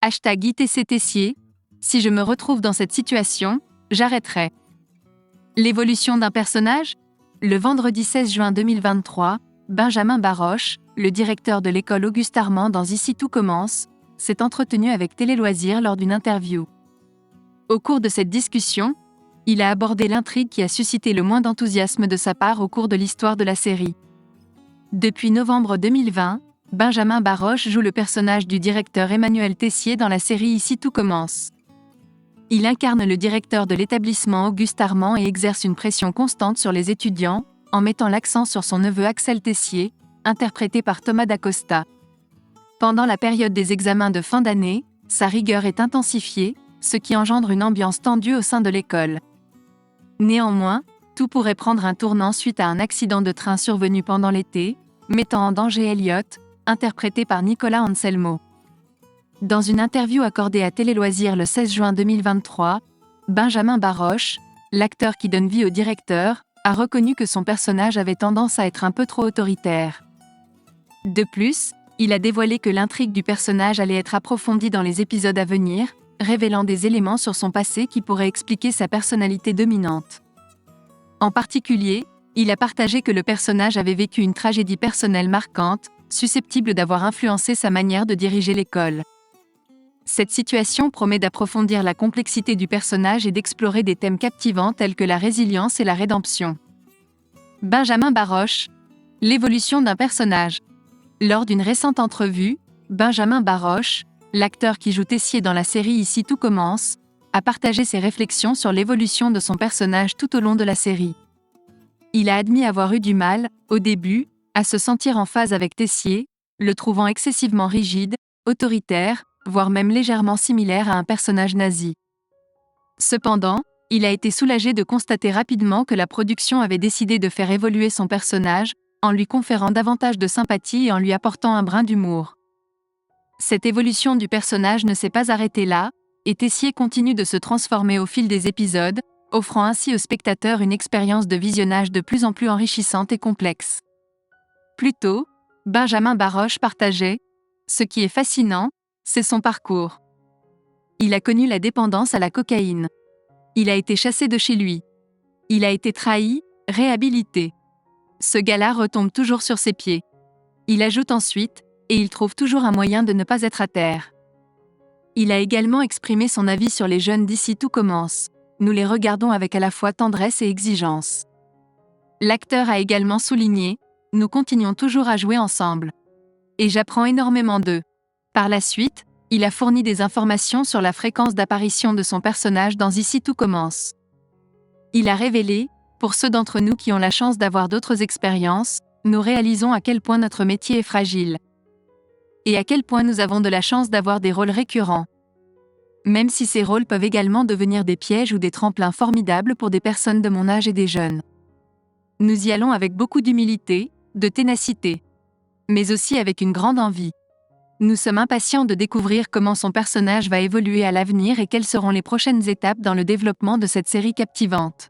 #ITC Tessier. Si je me retrouve dans cette situation, j'arrêterai. L'évolution d'un personnage? Le vendredi 16 juin 2023, Benjamin Baroche, le directeur de l'école Auguste Armand dans Ici tout commence, s'est entretenu avec Télé Loisirs lors d'une interview. Au cours de cette discussion, il a abordé l'intrigue qui a suscité le moins d'enthousiasme de sa part au cours de l'histoire de la série. Depuis novembre 2020, Benjamin Baroche joue le personnage du directeur Emmanuel Tessier dans la série Ici tout commence. Il incarne le directeur de l'établissement Auguste Armand et exerce une pression constante sur les étudiants, en mettant l'accent sur son neveu Axel Tessier, interprété par Thomas Dacosta. Pendant la période des examens de fin d'année, sa rigueur est intensifiée, ce qui engendre une ambiance tendue au sein de l'école. Néanmoins, tout pourrait prendre un tournant suite à un accident de train survenu pendant l'été, mettant en danger Elliot, interprété par Nicolas Anselmo. Dans une interview accordée à Télé Loisirs le 16 juin 2023, Benjamin Baroche, l'acteur qui donne vie au directeur, a reconnu que son personnage avait tendance à être un peu trop autoritaire. De plus, il a dévoilé que l'intrigue du personnage allait être approfondie dans les épisodes à venir, révélant des éléments sur son passé qui pourraient expliquer sa personnalité dominante. En particulier, il a partagé que le personnage avait vécu une tragédie personnelle marquante, susceptible d'avoir influencé sa manière de diriger l'école. Cette situation promet d'approfondir la complexité du personnage et d'explorer des thèmes captivants tels que la résilience et la rédemption. Benjamin Baroche, l'évolution d'un personnage. Lors d'une récente entrevue, Benjamin Baroche, l'acteur qui joue Tessier dans la série Ici tout commence, a partagé ses réflexions sur l'évolution de son personnage tout au long de la série. Il a admis avoir eu du mal, au début, à se sentir en phase avec Tessier, le trouvant excessivement rigide, autoritaire, voire même légèrement similaire à un personnage nazi. Cependant, il a été soulagé de constater rapidement que la production avait décidé de faire évoluer son personnage, en lui conférant davantage de sympathie et en lui apportant un brin d'humour. Cette évolution du personnage ne s'est pas arrêtée là, et Tessier continue de se transformer au fil des épisodes, offrant ainsi aux spectateurs une expérience de visionnage de plus en plus enrichissante et complexe. Plus tôt, Benjamin Baroche partageait « Ce qui est fascinant, c'est son parcours. Il a connu la dépendance à la cocaïne. Il a été chassé de chez lui. Il a été trahi, réhabilité. Ce gars-là retombe toujours sur ses pieds. Il ajoute ensuite, et il trouve toujours un moyen de ne pas être à terre. Il a également exprimé son avis sur les jeunes d'Ici tout commence. Nous les regardons avec à la fois tendresse et exigence. L'acteur a également souligné, nous continuons toujours à jouer ensemble. Et j'apprends énormément d'eux. Par la suite, il a fourni des informations sur la fréquence d'apparition de son personnage dans Ici tout commence. Il a révélé, pour ceux d'entre nous qui ont la chance d'avoir d'autres expériences, nous réalisons à quel point notre métier est fragile. Et à quel point nous avons de la chance d'avoir des rôles récurrents. Même si ces rôles peuvent également devenir des pièges ou des tremplins formidables pour des personnes de mon âge et des jeunes. Nous y allons avec beaucoup d'humilité, de ténacité. Mais aussi avec une grande envie. Nous sommes impatients de découvrir comment son personnage va évoluer à l'avenir et quelles seront les prochaines étapes dans le développement de cette série captivante.